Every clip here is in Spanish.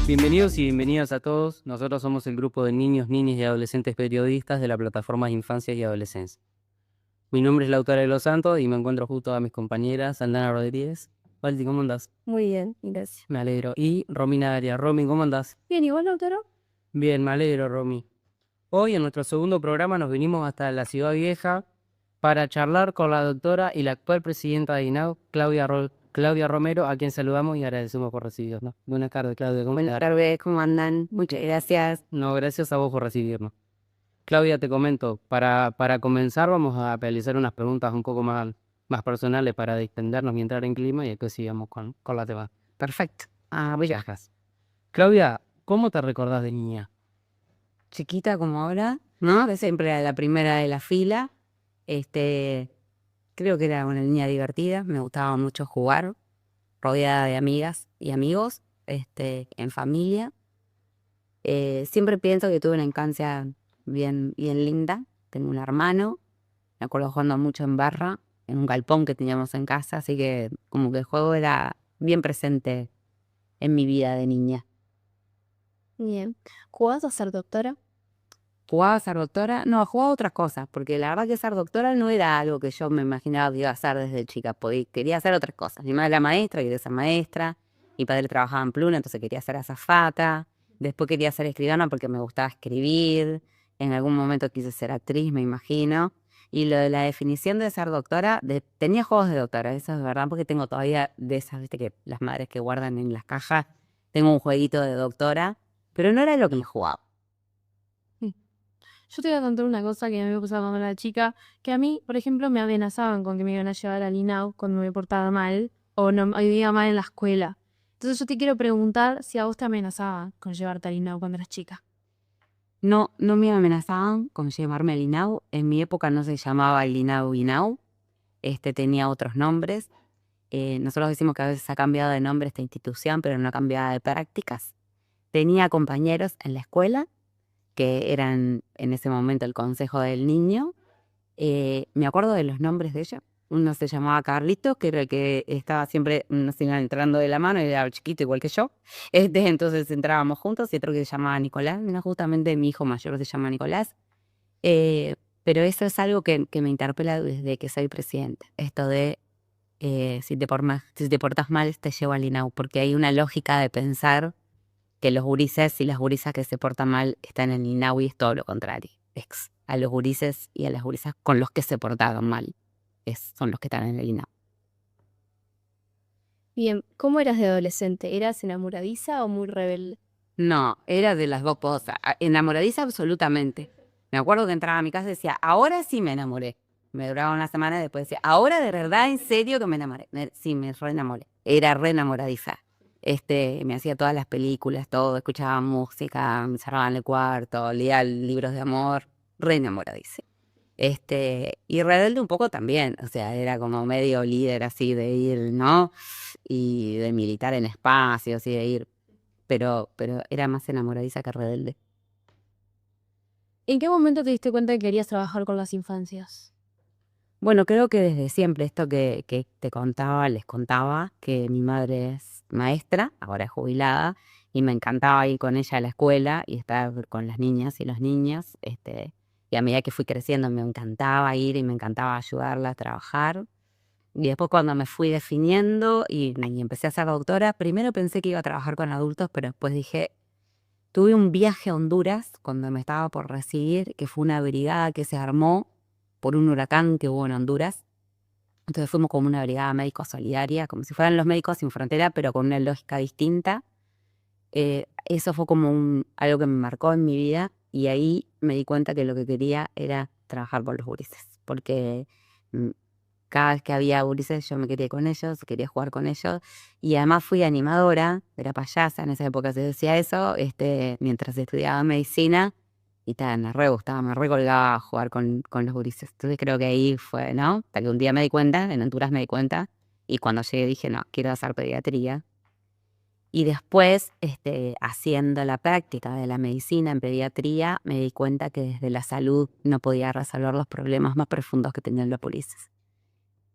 Bienvenidos y bienvenidas a todos. Nosotros somos el grupo de niños, niñas y adolescentes periodistas de la plataforma de Infancia y Adolescencia. Mi nombre es Lautaro de los Santos y me encuentro justo a mis compañeras Aldana Rodríguez. Valdi, ¿cómo andás? Muy bien, gracias. Me alegro. Y Romina Arias. Romy, ¿cómo andás? Bien, ¿igual, Lautaro? Bien, me alegro, Romy. Hoy en nuestro segundo programa nos vinimos hasta la Ciudad Vieja para charlar con la doctora y la actual presidenta de INAU, Claudia Romero, a quien saludamos y agradecemos por recibirnos. Buenas tardes, Claudia. ¿Cómo Buenas estás? tardes, ¿cómo andan? Muchas gracias. No, gracias a vos por recibirnos. Claudia, te comento, para comenzar vamos a realizar unas preguntas un poco más personales para distendernos y entrar en clima y después sigamos con la tema. Perfecto. Voy a bajar. Claudia, ¿cómo te recordás de niña? Chiquita como ahora, ¿no? Que siempre era la primera de la fila. Creo que era una niña divertida, me gustaba mucho jugar, rodeada de amigas y amigos, en familia. Siempre pienso que tuve una infancia bien linda. Tengo un hermano, me acuerdo jugando mucho en barra, en un galpón que teníamos en casa, así que como que el juego era bien presente en mi vida de niña. Bien. ¿Jugás a ser doctora? ¿Jugaba a ser doctora? No, jugaba a otras cosas, porque la verdad que ser doctora no era algo que yo me imaginaba que iba a hacer desde chica. Quería hacer otras cosas. Mi madre era maestra, quería ser maestra. Mi padre trabajaba en Pluna, entonces quería ser azafata. Después quería ser escribana porque me gustaba escribir. En algún momento quise ser actriz, me imagino. Y lo de la definición de ser doctora, tenía juegos de doctora, eso es verdad, porque tengo todavía de esas, viste, que las madres que guardan en las cajas. Tengo un jueguito de doctora, pero no era lo que me jugaba. Yo te voy a contar una cosa que me había pasado cuando era chica, que a mí, por ejemplo, me amenazaban con que me iban a llevar al INAU cuando me portaba mal o no me iba mal en la escuela. Entonces yo te quiero preguntar si a vos te amenazaban con llevarte al INAU cuando eras chica. No, no me amenazaban con llevarme al INAU. En mi época no se llamaba el INAU. Tenía otros nombres. Nosotros decimos que a veces ha cambiado de nombre esta institución, pero no ha cambiado de prácticas. Tenía compañeros en la escuela que eran en ese momento el consejo del niño. Me acuerdo de los nombres de ellos. Uno se llamaba Carlitos, que era el que estaba siempre, nos iban entrando de la mano, era chiquito igual que yo. Entonces entrábamos juntos, y otro que se llamaba Nicolás. No, justamente mi hijo mayor se llama Nicolás. Pero eso es algo que me interpela desde que soy presidente. Esto de si te portas mal, te llevo al INAU, porque hay una lógica de pensar que los gurises y las gurisas que se portan mal están en el INAU, y es todo lo contrario. A los gurises y a las gurisas con los que se portaban mal son los que están en el INAU. Bien, ¿cómo eras de adolescente? ¿Eras enamoradiza o muy rebelde? No, era de las dos cosas. Enamoradiza absolutamente. Me acuerdo que entraba a mi casa y decía, ahora sí me enamoré. Me duraba una semana y después decía, ahora de verdad, en serio que me enamoré. Sí, me re enamoré. Era re enamoradiza. Me hacía todas las películas, todo, escuchaba música, me cerraba en el cuarto, leía libros de amor, re enamoradiza. Y rebelde un poco también, o sea, era como medio líder así de ir, ¿no? Y de militar en espacios y de ir, pero era más enamoradiza que rebelde. ¿En qué momento te diste cuenta que querías trabajar con las infancias? Bueno, creo que desde siempre esto que les contaba, que mi madre es maestra, ahora es jubilada, y me encantaba ir con ella a la escuela y estar con las niñas y los niños, y a medida que fui creciendo me encantaba ir y me encantaba ayudarla a trabajar. Y después cuando me fui definiendo y empecé a ser doctora, primero pensé que iba a trabajar con adultos, pero después dije, tuve un viaje a Honduras cuando me estaba por recibir, que fue una brigada que se armó por un huracán que hubo en Honduras. Entonces fuimos como una brigada médico-solidaria, como si fueran los Médicos Sin Frontera, pero con una lógica distinta. Eso fue como algo que me marcó en mi vida, y ahí me di cuenta que lo que quería era trabajar por los gurises, porque cada vez que había gurises yo me quería ir con ellos, quería jugar con ellos, y además fui animadora, era payasa, en esa época se decía eso, mientras estudiaba medicina, y me re gustaba, me recolgaba a jugar con los gurises. Entonces creo que ahí fue, ¿no? Hasta que un día me di cuenta, en Honduras me di cuenta, y cuando llegué dije, no, quiero hacer pediatría. Y después, haciendo la práctica de la medicina en pediatría, me di cuenta que desde la salud no podía resolver los problemas más profundos que tenían los polices.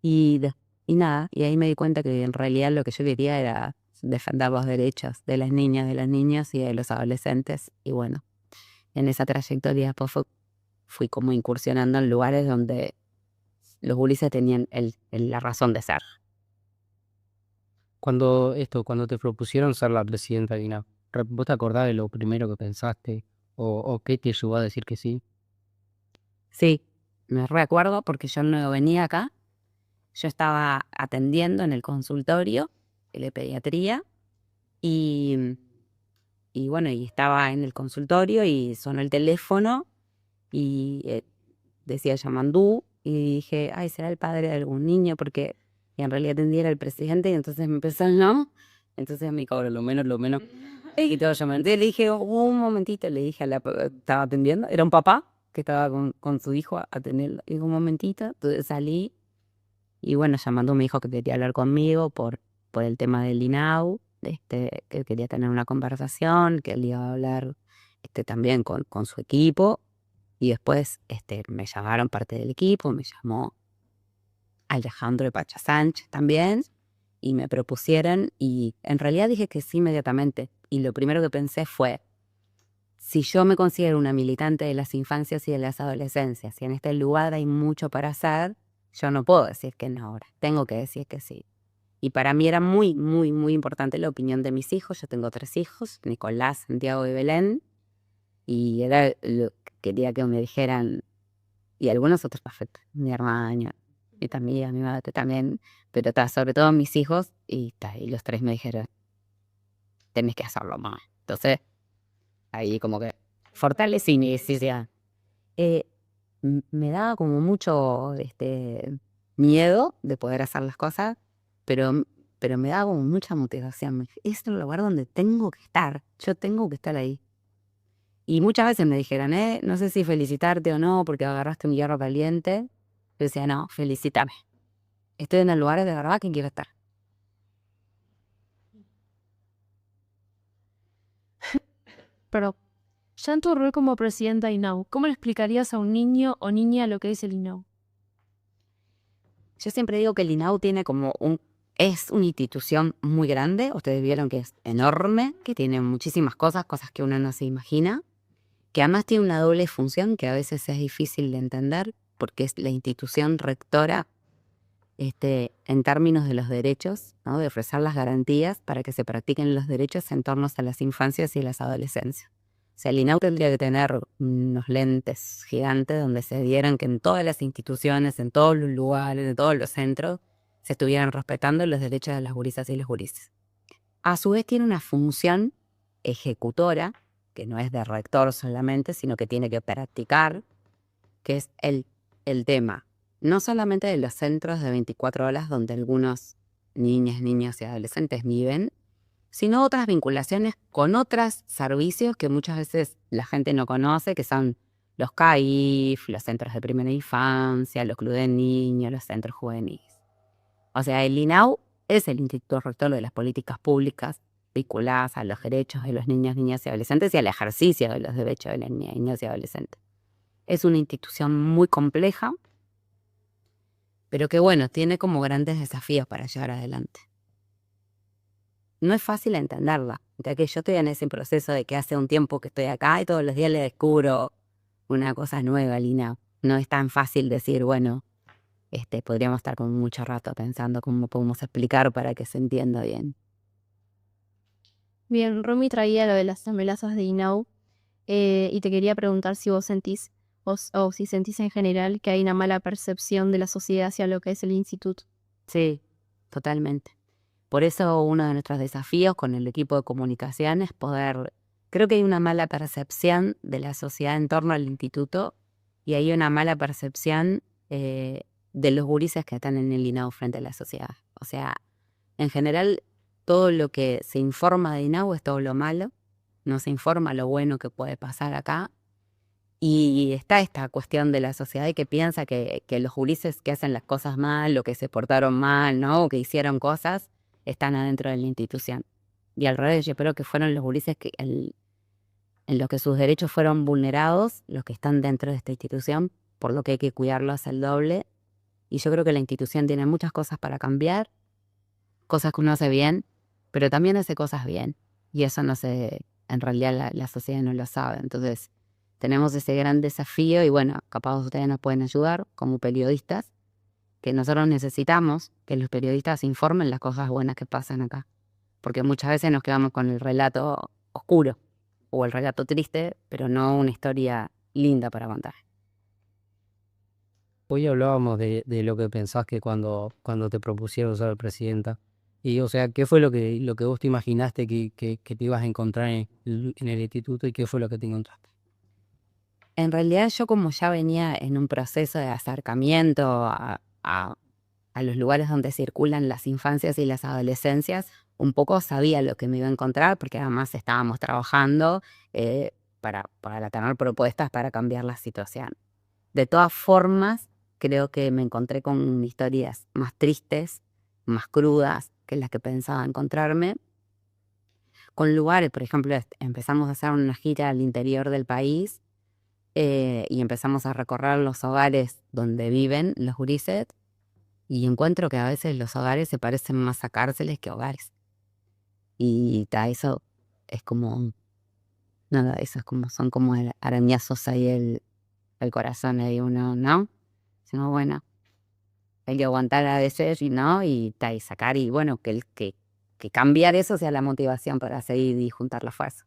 Y, y nada, y ahí me di cuenta que en realidad lo que yo quería era defender los derechos de las niñas, de los niños y de los adolescentes. Y bueno, en esa trayectoria después fui como incursionando en lugares donde los gurises tenían la razón de ser. Cuando te propusieron ser la presidenta de INAF, ¿vos te acordás de lo primero que pensaste? ¿O qué te llevó a decir que sí? Sí, me recuerdo porque yo no venía acá. Yo estaba atendiendo en el consultorio de pediatría y bueno, y estaba en el consultorio y sonó el teléfono y decía Yamandú y dije, ay, será el padre de algún niño porque en realidad atendía era el presidente y entonces me empezó, ¿no? Entonces me dijo, lo menos. Y todo Yamandú. Le dije, un momentito, le dije estaba atendiendo, era un papá que estaba con su hijo atendiendo. Y un momentito, entonces salí. Y bueno, Yamandú me dijo que quería hablar conmigo por el tema del INAU, que quería tener una conversación, que él iba a hablar también con su equipo. Y después me llamaron parte del equipo, me llamó Alejandro de Pacha Sánchez también, y me propusieron, y en realidad dije que sí inmediatamente. Y lo primero que pensé fue, si yo me considero una militante de las infancias y de las adolescencias, y en este lugar hay mucho para hacer, yo no puedo decir que no ahora, tengo que decir que sí. Y para mí era muy, muy, muy importante la opinión de mis hijos. Yo tengo 3 hijos, Nicolás, Santiago y Belén, y era lo que quería que me dijeran, y algunos otros perfectos, mi hermana, y también mi madre también, pero sobre todo mis hijos, y los 3 me dijeron, tenés que hacerlo, mamá. Entonces, ahí como que fortalecí mi decisión. Me daba como mucho miedo de poder hacer las cosas, pero me daba como mucha motivación. Es el lugar donde tengo que estar, yo tengo que estar ahí. Y muchas veces me dijeron, no sé si felicitarte o no, porque agarraste un hierro caliente. Yo decía, no, felicítame. Estoy en el lugar de verdad que quiero estar. Pero ya en tu rol como presidenta de INAU, ¿cómo le explicarías a un niño o niña lo que es el INAU? Yo siempre digo que el INAU tiene es una institución muy grande. Ustedes vieron que es enorme, que tiene muchísimas cosas que uno no se imagina, que además tiene una doble función que a veces es difícil de entender, porque es la institución rectora en términos de los derechos, ¿no? De ofrecer las garantías para que se practiquen los derechos en torno a las infancias y las adolescencias. O sea, el INAU tendría que tener unos lentes gigantes donde se dieran que en todas las instituciones, en todos los lugares, en todos los centros, se estuvieran respetando los derechos de las gurisas y los gurises. A su vez tiene una función ejecutora, que no es de rector solamente, sino que tiene que practicar, que es el tema, no solamente de los centros de 24 horas donde algunos niñas, niños y adolescentes viven, sino otras vinculaciones con otros servicios que muchas veces la gente no conoce, que son los CAIF, los centros de primera infancia, los clubes de niños, los centros juveniles. O sea, el INAU es el Instituto Rector de las Políticas Públicas vinculadas a los derechos de los niños, niñas y adolescentes y al ejercicio de los derechos de las niñas, niños y adolescentes. Es una institución muy compleja, pero que bueno, tiene como grandes desafíos para llevar adelante. No es fácil entenderla, ya que yo estoy en ese proceso de que hace un tiempo que estoy acá y todos los días le descubro una cosa nueva al INAU. No es tan fácil decir, bueno, podríamos estar como mucho rato pensando cómo podemos explicar para que se entienda bien. Bien, Romy traía lo de las amenazas de INAU y te quería preguntar si vos sentís o si sentís en general que hay una mala percepción de la sociedad hacia lo que es el instituto. Sí, totalmente. Por eso uno de nuestros desafíos con el equipo de comunicación es creo que hay una mala percepción de la sociedad en torno al instituto y hay una mala percepción de los gurises que están en el INAU frente a la sociedad. O sea, en general, todo lo que se informa de INAU es todo lo malo, no se informa lo bueno que puede pasar acá. Y está esta cuestión de la sociedad y que piensa que los gurises que hacen las cosas mal o que se portaron mal, ¿no? O que hicieron cosas, están adentro de la institución. Y al revés, yo creo que fueron los gurises en los que sus derechos fueron vulnerados, los que están dentro de esta institución, por lo que hay que cuidarlos el doble. Y yo creo que la institución tiene muchas cosas para cambiar, cosas que uno hace bien, pero también hace cosas bien. Y eso no se, en realidad la sociedad no lo sabe. Entonces, tenemos ese gran desafío y bueno, capaz ustedes nos pueden ayudar como periodistas, que nosotros necesitamos que los periodistas informen las cosas buenas que pasan acá. Porque muchas veces nos quedamos con el relato oscuro o el relato triste, pero no una historia linda para contar. Hoy hablábamos de lo que pensás que cuando te propusieron ser presidenta. Y, o sea, ¿qué fue lo que vos te imaginaste que te ibas a encontrar en el instituto y qué fue lo que te encontraste? En realidad yo como ya venía en un proceso de acercamiento a los lugares donde circulan las infancias y las adolescencias, un poco sabía lo que me iba a encontrar, porque además estábamos trabajando para tener propuestas para cambiar la situación. De todas formas, creo que me encontré con historias más tristes, más crudas que las que pensaba encontrarme, con lugares, por ejemplo, empezamos a hacer una gira al interior del país y empezamos a recorrer los hogares donde viven los gurises y encuentro que a veces los hogares se parecen más a cárceles que hogares. Y eso es como, nada, eso es como, son como arañazos ahí el corazón ahí uno, ¿no? Sino bueno, hay que aguantar a veces y no, y sacar y bueno, que cambiar eso sea la motivación para seguir y juntar la fuerza.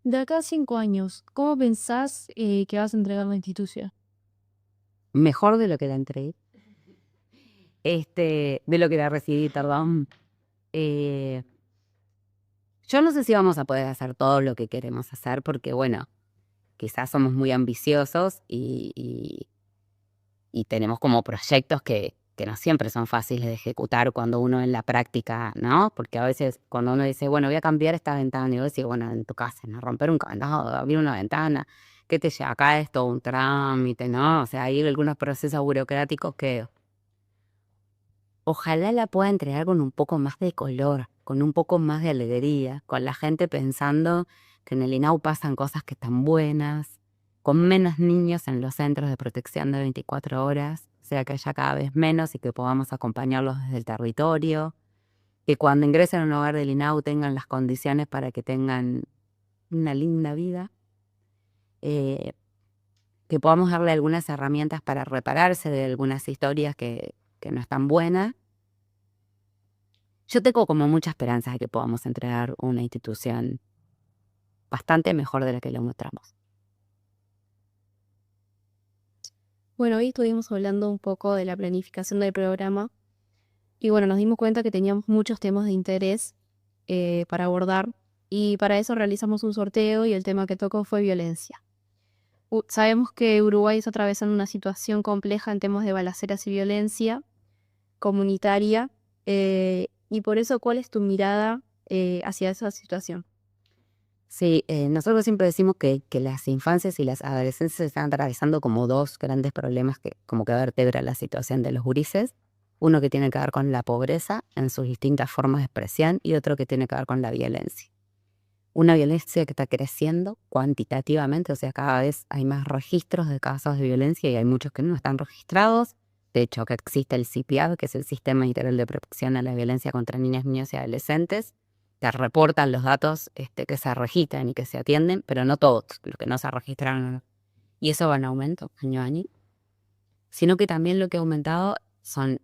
De acá a 5 años, ¿cómo pensás que vas a entregar la institución? Mejor de lo que la entregué. De lo que la recibí, perdón. Yo no sé si vamos a poder hacer todo lo que queremos hacer porque, bueno, quizás somos muy ambiciosos y tenemos como proyectos que no siempre son fáciles de ejecutar cuando uno en la práctica, ¿no? Porque a veces cuando uno dice, bueno, voy a cambiar esta ventana, y vos decís, bueno, en tu casa, ¿no? Romper un candado, abrir una ventana, ¿qué te lleva acá? Es todo un trámite, ¿no? O sea, hay algunos procesos burocráticos que ojalá la pueda entregar con un poco más de color, con un poco más de alegría, con la gente pensando que en el INAU pasan cosas que están buenas, con menos niños en los centros de protección de 24 horas, o sea que haya cada vez menos y que podamos acompañarlos desde el territorio, que cuando ingresen a un hogar del INAU tengan las condiciones para que tengan una linda vida, que podamos darle algunas herramientas para repararse de algunas historias que no están buenas. Yo tengo como mucha esperanza de que podamos entregar una institución bastante mejor de la que lo mostramos. Bueno, hoy estuvimos hablando un poco de la planificación del programa y bueno, nos dimos cuenta que teníamos muchos temas de interés para abordar y para eso realizamos un sorteo y el tema que tocó fue violencia. Sabemos que Uruguay está atravesando una situación compleja en temas de balaceras y violencia comunitaria y por eso, ¿cuál es tu mirada hacia esa situación? Sí, nosotros siempre decimos que las infancias y las adolescencias están atravesando como dos grandes problemas que como que vertebran la situación de los gurises. Uno que tiene que ver con la pobreza en sus distintas formas de expresión y otro que tiene que ver con la violencia. Una violencia que está creciendo cuantitativamente, o sea, cada vez hay más registros de casos de violencia y hay muchos que no están registrados. De hecho, que existe el CIPIAD, que es el Sistema Integral de Protección a la Violencia contra Niñas, Niños y Adolescentes, que reportan los datos que se registran y que se atienden, pero no todos, los que no se registraron. Y eso va en aumento año a año. Sino que también lo que ha aumentado son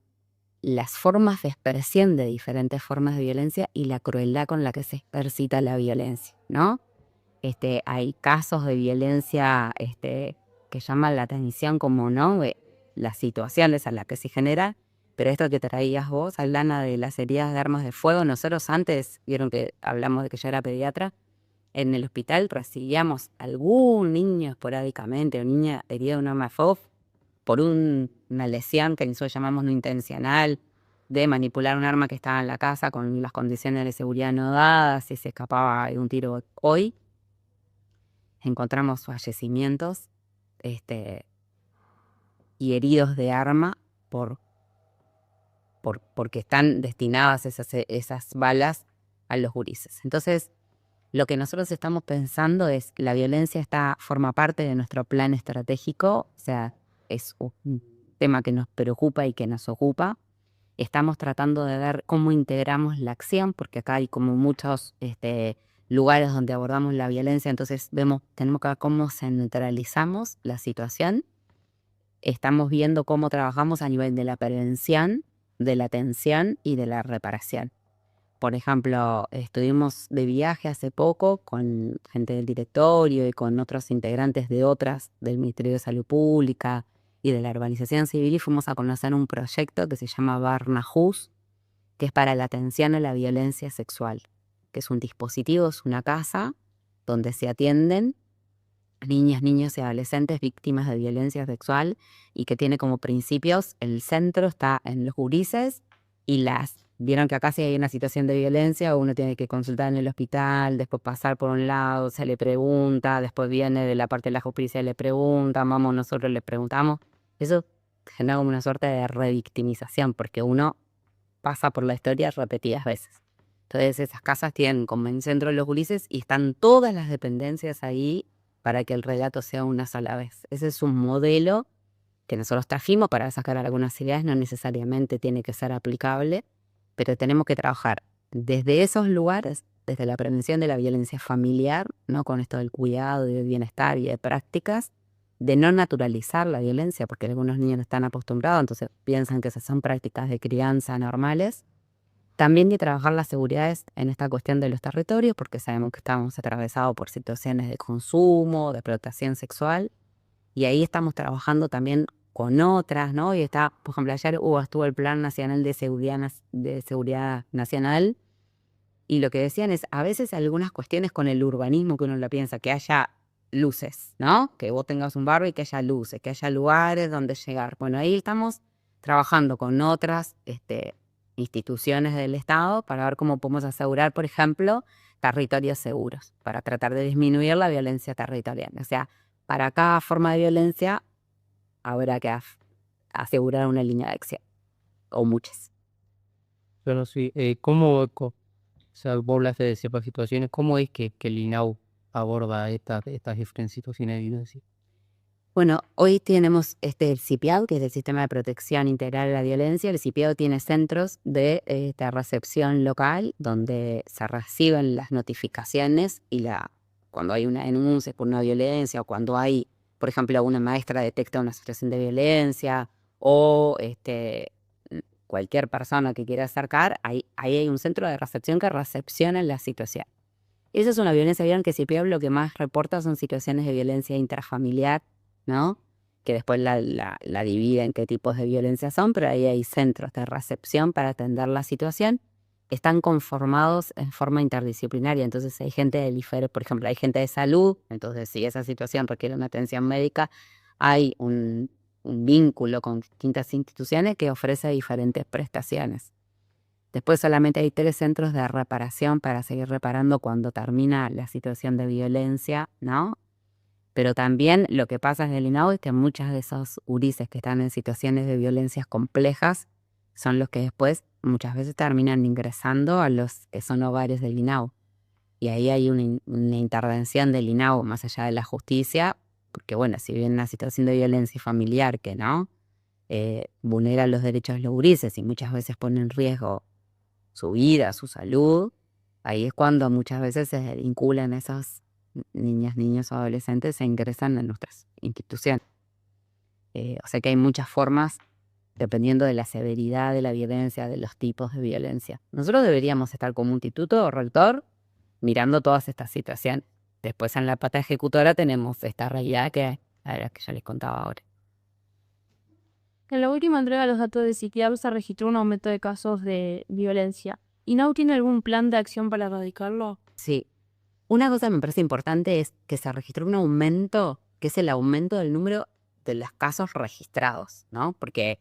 las formas de expresión de diferentes formas de violencia y la crueldad con la que se ejercita la violencia, ¿no? Hay casos de violencia que llaman la atención como, ¿no? De las situaciones a las que se genera, pero esto que traías vos, Aldana, de las heridas de armas de fuego, nosotros antes, vieron que hablamos de que yo era pediatra, en el hospital recibíamos algún niño esporádicamente o niña herida de un arma de fuego por una lesión que nosotros llamamos no intencional, de manipular un arma que estaba en la casa con las condiciones de seguridad no dadas y se escapaba de un tiro. Hoy encontramos fallecimientos y heridos de arma por porque están destinadas esas balas a los gurises. Entonces, lo que nosotros estamos pensando es la violencia forma parte de nuestro plan estratégico, o sea, es un tema que nos preocupa y que nos ocupa. Estamos tratando de ver cómo integramos la acción, porque acá hay como muchos lugares donde abordamos la violencia, entonces tenemos que ver cómo centralizamos la situación. Estamos viendo cómo trabajamos a nivel de la prevención, de la atención y de la reparación. Por ejemplo, estuvimos de viaje hace poco con gente del directorio y con otros integrantes del Ministerio de Salud Pública y de la Urbanización Civil, y fuimos a conocer un proyecto que se llama Barnahus, que es para la atención a la violencia sexual, que es un dispositivo, es una casa donde se atienden niñas, niños y adolescentes víctimas de violencia sexual, y que tiene como principios, el centro está en los gurises y vieron que acá si hay una situación de violencia uno tiene que consultar en el hospital, después pasar por un lado, se le pregunta, después viene de la parte de la justicia, le preguntan, vamos, nosotros le preguntamos. Eso genera como una suerte de revictimización, porque uno pasa por la historia repetidas veces. Entonces esas casas tienen como en centro los gurises y están todas las dependencias ahí para que el relato sea una sola vez. Ese es un modelo que nosotros trajimos para sacar algunas ideas, no necesariamente tiene que ser aplicable, pero tenemos que trabajar desde esos lugares, desde la prevención de la violencia familiar, ¿no? Con esto del cuidado y del bienestar y de prácticas, de no naturalizar la violencia, porque algunos niños no están acostumbrados, entonces piensan que esas son prácticas de crianza normales. También de trabajar las seguridades en esta cuestión de los territorios, porque sabemos que estamos atravesados por situaciones de consumo, de explotación sexual, y ahí estamos trabajando también con otras, ¿no? Y por ejemplo, ayer estuvo el Plan Nacional de Seguridad Nacional, y lo que decían es, a veces algunas cuestiones con el urbanismo que uno lo piensa, que haya luces, ¿no? Que vos tengas un barrio y que haya luces, que haya lugares donde llegar. Bueno, ahí estamos trabajando con otras instituciones del Estado para ver cómo podemos asegurar, por ejemplo, territorios seguros, para tratar de disminuir la violencia territorial. O sea, para cada forma de violencia habrá que asegurar una línea de acción, o muchas. Pero sí, ¿cómo, o sea, vos hablaste de ciertas situaciones, cómo es que el INAU aborda estas diferentes situaciones de violencia? Bueno, hoy tenemos el CIPIAD, que es el Sistema de Protección Integral de la Violencia. El CIPIAD tiene centros de recepción local donde se reciben las notificaciones y cuando hay una denuncia por una violencia, o cuando hay, por ejemplo, una maestra detecta una situación de violencia, o cualquier persona que quiera acercar, ahí hay un centro de recepción que recepciona la situación. Esa es una violencia. Vieron que CIPIAD lo que más reporta son situaciones de violencia intrafamiliar, ¿no? Que después la divide en qué tipos de violencia son, pero ahí hay centros de recepción para atender la situación. Están conformados en forma interdisciplinaria, entonces hay gente por ejemplo, hay gente de salud, entonces si esa situación requiere una atención médica, hay un vínculo con distintas instituciones que ofrece diferentes prestaciones. Después solamente hay 3 centros de reparación para seguir reparando cuando termina la situación de violencia, ¿no? Pero también lo que pasa en el INAU es que muchas de esos gurises que están en situaciones de violencias complejas son los que después muchas veces terminan ingresando a los que son hogares del INAU. Y ahí hay una intervención del INAU más allá de la justicia, porque bueno, si viene una situación de violencia familiar que no vulnera los derechos de los gurises y muchas veces pone en riesgo su vida, su salud, ahí es cuando muchas veces se vinculan esos niñas, niños o adolescentes e ingresan en nuestras instituciones. O sea que hay muchas formas dependiendo de la severidad de la violencia, de los tipos de violencia. Nosotros deberíamos estar como instituto o rector mirando todas estas situaciones. Después en la pata ejecutora tenemos esta realidad que yo les contaba ahora. En la última entrega de los datos de CIPIAB se registró un aumento de casos de violencia. ¿INAU tiene algún plan de acción para erradicarlo? Sí. Una cosa que me parece importante es que se registró un aumento, que es el aumento del número de los casos registrados, ¿no? Porque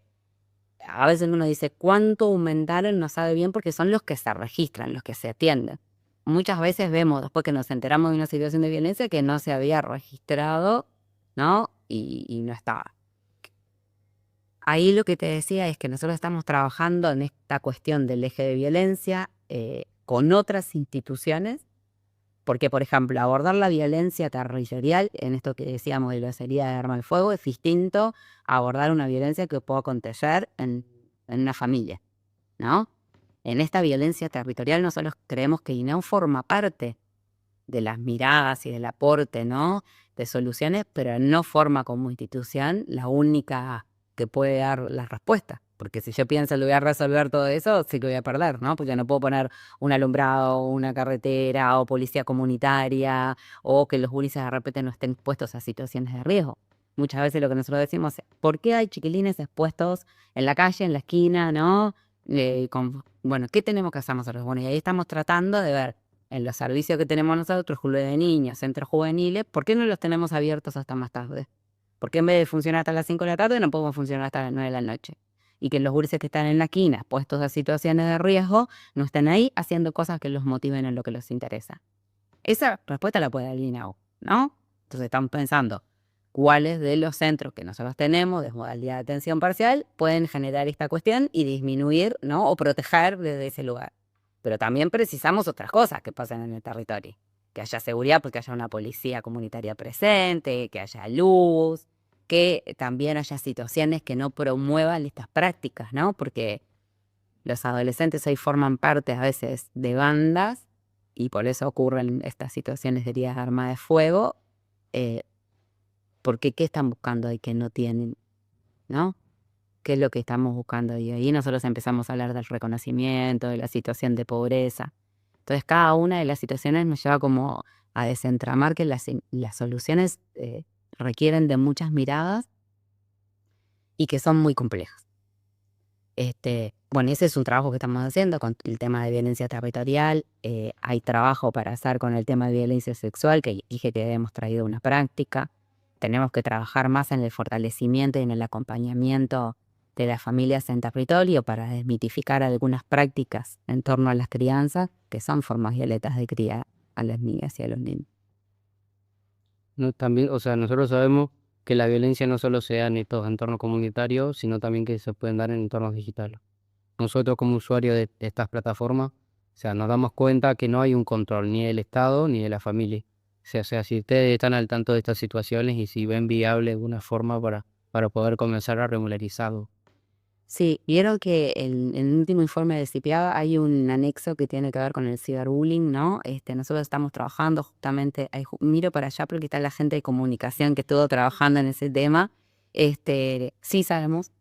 a veces uno dice cuánto aumentaron, no sabe bien, porque son los que se registran, los que se atienden. Muchas veces vemos, después que nos enteramos de una situación de violencia, que no se había registrado, ¿no? Y no estaba. ahí lo que te decía es que nosotros estamos trabajando en esta cuestión del eje de violencia con otras instituciones, porque, por ejemplo, abordar la violencia territorial, en esto que decíamos de la salida de arma de fuego, es distinto a abordar una violencia que pueda acontecer en una familia, ¿no? En esta violencia territorial nosotros creemos que INAU forma parte de las miradas y del aporte, ¿no?, de soluciones, pero no forma como institución la única que puede dar la respuesta. Porque si yo pienso lo voy a resolver todo eso, sí que voy a perder, ¿no? Porque no puedo poner un alumbrado, una carretera o policía comunitaria o que los gurises de repente no estén expuestos a situaciones de riesgo. Muchas veces lo que nosotros decimos es, ¿por qué hay chiquilines expuestos en la calle, en la esquina, ¿no? Bueno, ¿qué tenemos que hacer nosotros? Bueno, y ahí estamos tratando de ver en los servicios que tenemos nosotros, clubes de niños, centros juveniles, ¿por qué no los tenemos abiertos hasta más tarde? ¿Por qué en vez de funcionar hasta las 5 de la tarde no podemos funcionar hasta las 9 de la noche? Y que los gurises que están en la esquina, puestos a situaciones de riesgo, no estén ahí haciendo cosas que los motiven en lo que les interesa. Esa respuesta la puede dar el INAU, ¿no? Entonces estamos pensando cuáles de los centros que nosotros tenemos de modalidad de atención parcial pueden generar esta cuestión y disminuir, ¿no?, o proteger desde ese lugar. Pero también precisamos otras cosas que pasen en el territorio. Que haya seguridad porque haya una policía comunitaria presente, que haya luz, que también haya situaciones que no promuevan estas prácticas, ¿no? Porque los adolescentes hoy forman parte a veces de bandas y por eso ocurren estas situaciones de heridas de arma de fuego, porque ¿qué están buscando ahí que no tienen, ¿no? ¿Qué es lo que estamos buscando? Y ahí nosotros empezamos a hablar del reconocimiento, de la situación de pobreza. Entonces cada una de las situaciones nos lleva como a desentramar que las soluciones requieren de muchas miradas y que son muy complejas. Bueno, ese es un trabajo que estamos haciendo con el tema de violencia territorial. Hay trabajo para hacer con el tema de violencia sexual, que dije que hemos traído una práctica. Tenemos que trabajar más en el fortalecimiento y en el acompañamiento de las familias en territorio para desmitificar algunas prácticas en torno a las crianzas, que son formas violentas de criar a las niñas y a los niños. No, también, o sea, nosotros sabemos que la violencia no solo se da en estos entornos comunitarios, sino también que se pueden dar en entornos digitales. Nosotros como usuarios de estas plataformas, o sea, nos damos cuenta que no hay un control ni del Estado ni de la familia. O sea, si ustedes están al tanto de estas situaciones y si ven viable alguna forma para poder comenzar a regularizarlo. Sí, vieron que en el último informe de CIPIABA hay un anexo que tiene que ver con el ciberbullying, ¿no? Nosotros estamos trabajando justamente, ahí miro para allá porque está la gente de comunicación que estuvo trabajando en ese tema. Sí sabemos,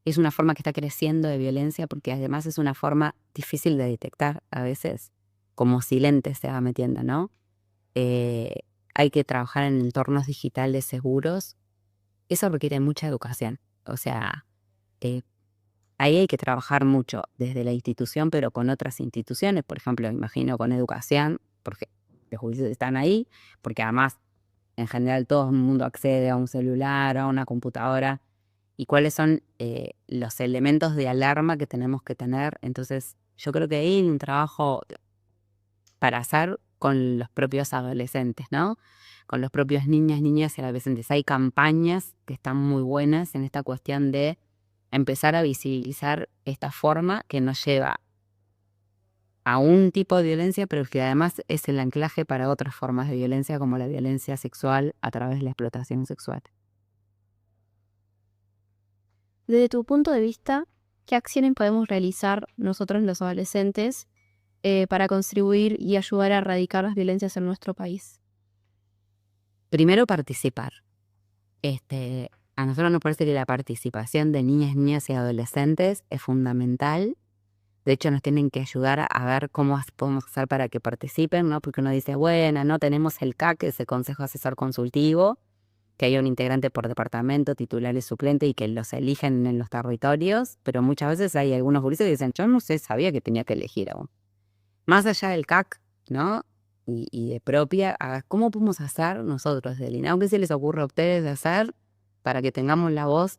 es una forma que está creciendo de violencia porque además es una forma difícil de detectar a veces, como silente se va metiendo, ¿no? Hay que trabajar en entornos digitales seguros. Eso requiere mucha educación, o sea, ahí hay que trabajar mucho desde la institución, pero con otras instituciones, por ejemplo, imagino con educación, porque los juicios están ahí, porque además en general todo el mundo accede a un celular, a una computadora, y cuáles son los elementos de alarma que tenemos que tener. Entonces yo creo que ahí hay un trabajo para hacer con los propios adolescentes, ¿no? Con los propios niñas y adolescentes. Hay campañas que están muy buenas en esta cuestión de empezar a visibilizar esta forma que nos lleva a un tipo de violencia, pero que además es el anclaje para otras formas de violencia, como la violencia sexual a través de la explotación sexual. Desde tu punto de vista, ¿qué acciones podemos realizar nosotros los adolescentes para contribuir y ayudar a erradicar las violencias en nuestro país? Primero, participar. A nosotros nos parece que la participación de niñas y adolescentes es fundamental. De hecho, nos tienen que ayudar a ver cómo podemos hacer para que participen, ¿no? Porque uno dice, bueno, no tenemos el CAC, que es el Consejo Asesor Consultivo, que hay un integrante por departamento, titular y suplente, y que los eligen en los territorios, pero muchas veces hay algunos gurises que dicen, yo no sé, sabía que tenía que elegir aún. Más allá del CAC, ¿no? Y de propia, ¿cómo podemos hacer nosotros del INAU? ¿Qué se les ocurre a ustedes de hacer para que tengamos la voz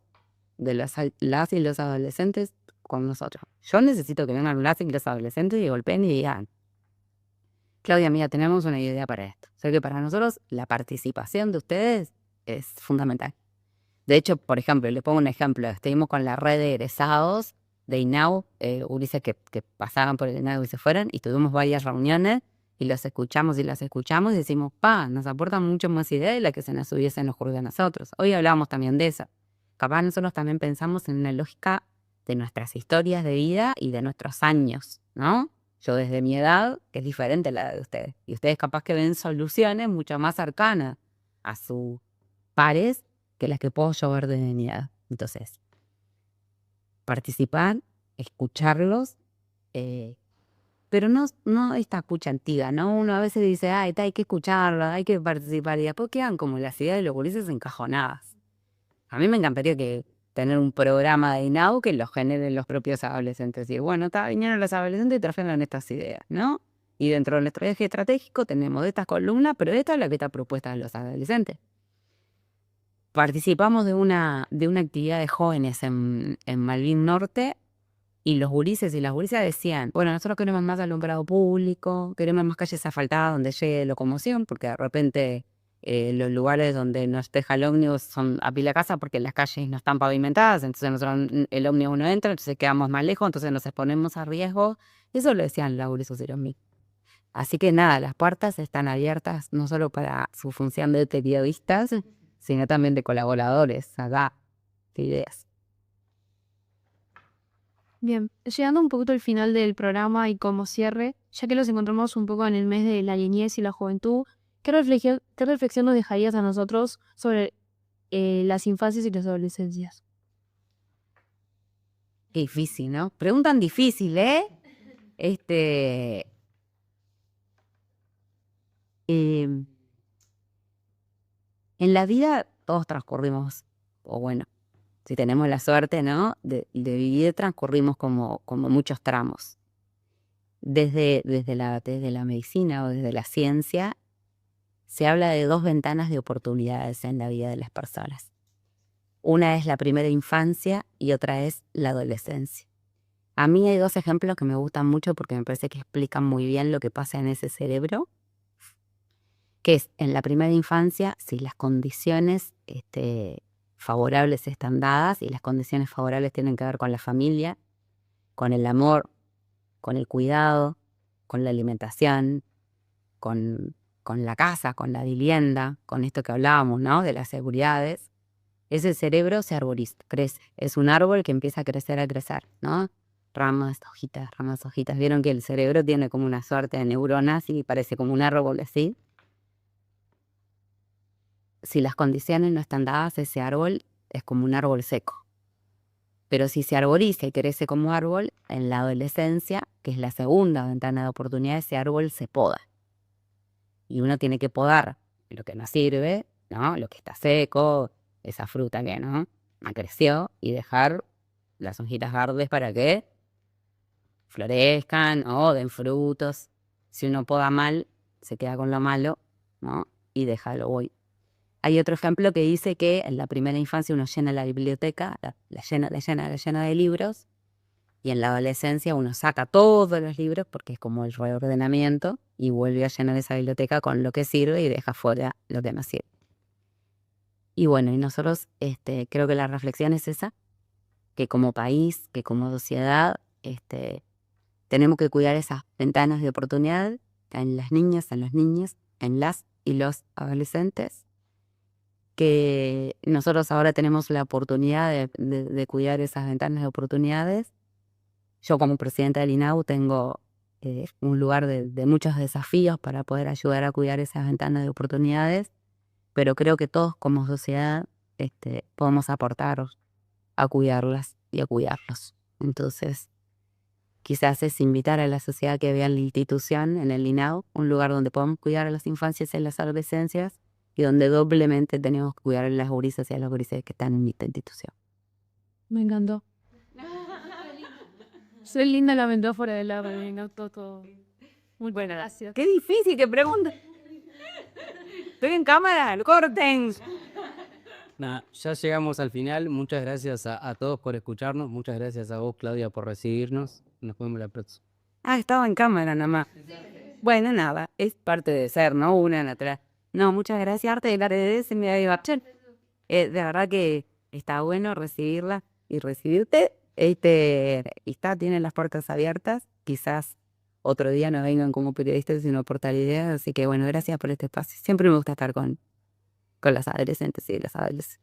de las y los adolescentes con nosotros? Yo necesito que vengan las y los adolescentes y golpeen y digan, Claudia, mira, tenemos una idea para esto. O sea que para nosotros la participación de ustedes es fundamental. De hecho, por ejemplo, le pongo un ejemplo. Estuvimos con la red de egresados de INAU, Ulises que pasaban por el INAU y se fueron, y tuvimos varias reuniones y los escuchamos y decimos, nos aportan mucho más ideas de las que se nos hubiesen ocurrido a nosotros. Hoy hablábamos también de eso. Capaz nosotros también pensamos en una lógica de nuestras historias de vida y de nuestros años, ¿no? Yo desde mi edad, que es diferente a la de ustedes, y ustedes capaz que ven soluciones mucho más cercanas a sus pares que las que puedo yo ver desde mi edad. Entonces, participar, escucharlos, pero no esta escucha antigua, ¿no? Uno a veces dice, hay que escucharla, hay que participar, y después quedan como las ideas de los gurises encajonadas. A mí me encantaría tener un programa de INAU que lo generen los propios adolescentes. Decir, bueno, vinieron los adolescentes y trajeron estas ideas, ¿no? Y dentro de nuestro eje estratégico tenemos estas columnas, pero esta es la que está propuesta a los adolescentes. Participamos de una actividad de jóvenes en Malvin Norte, y los gurises y las gurisas decían, bueno, nosotros queremos más alumbrado público, queremos más calles asfaltadas donde llegue locomoción, porque de repente los lugares donde nos deja el ómnibus son a pila casa porque las calles no están pavimentadas, entonces nosotros, el ómnibus no entra, entonces quedamos más lejos, entonces nos exponemos a riesgo. Eso lo decían los gurises y los mí. Así que nada, las puertas están abiertas no solo para su función de periodistas, sino también de colaboradores, acá, de ideas. Bien, llegando un poquito al final del programa y como cierre, ya que los encontramos un poco en el mes de la niñez y la juventud, ¿qué reflexión nos dejarías a nosotros sobre las infancias y las adolescencias? Qué difícil, ¿no? Preguntan difícil, ¿eh? En la vida todos transcurrimos, o bueno, si tenemos la suerte, ¿no? De vivir, transcurrimos como muchos tramos. Desde la medicina o desde la ciencia, se habla de 2 ventanas de oportunidades en la vida de las personas. Una es la primera infancia y otra es la adolescencia. A mí hay 2 ejemplos que me gustan mucho porque me parece que explican muy bien lo que pasa en ese cerebro, que es en la primera infancia, si las condiciones favorables están dadas, y las condiciones favorables tienen que ver con la familia, con el amor, con el cuidado, con la alimentación, con la casa, con la vivienda, con esto que hablábamos, ¿no? De las seguridades. Ese cerebro se arboriza, crece. Es un árbol que empieza a crecer, ¿no? Ramas, hojitas. Vieron que el cerebro tiene como una suerte de neuronas y parece como un árbol así. Si las condiciones no están dadas, ese árbol es como un árbol seco. Pero si se arboriza y crece como árbol, en la adolescencia, que es la segunda ventana de oportunidad, ese árbol se poda. Y uno tiene que podar lo que no sirve, ¿no? Lo que está seco, esa fruta que no creció, y dejar las hojitas verdes para que florezcan o den frutos. Si uno poda mal, se queda con lo malo, ¿no? Y deja lo bueno. Hay otro ejemplo que dice que en la primera infancia uno llena la biblioteca, la llena de libros, y en la adolescencia uno saca todos los libros porque es como el reordenamiento y vuelve a llenar esa biblioteca con lo que sirve y deja fuera lo que no sirve. Y bueno, y nosotros creo que la reflexión es esa, que como país, que como sociedad, tenemos que cuidar esas ventanas de oportunidad en las niñas, en los niños, en las y los adolescentes, que nosotros ahora tenemos la oportunidad de cuidar esas ventanas de oportunidades. Yo como presidenta del INAU tengo un lugar de muchos desafíos para poder ayudar a cuidar esas ventanas de oportunidades, pero creo que todos como sociedad podemos aportar a cuidarlas y a cuidarlos. Entonces, quizás es invitar a la sociedad que vea en la institución, en el INAU, un lugar donde podamos cuidar a las infancias y a las adolescencias, y donde doblemente tenemos que cuidar a las gurisas y a los gurises que están en esta institución. Me encantó. Soy linda la metáfora del agua, me encantó todo. Muy Bueno, gracias. qué difícil que pregunta. Estoy en cámara, lo corten. Nada, ya llegamos al final. Muchas gracias a todos por escucharnos. Muchas gracias a vos, Claudia, por recibirnos. Nos vemos la próxima. Estaba en cámara nada más. Bueno, nada, es parte de ser, ¿no? Una natural. No, muchas gracias, Arte de la RDD, se me había de verdad que está bueno recibirla y recibirte. Y tienen las puertas abiertas. Quizás otro día no vengan como periodistas, sino aportar ideas. Así que bueno, gracias por este espacio. Siempre me gusta estar con las adolescentes y las adolescentes.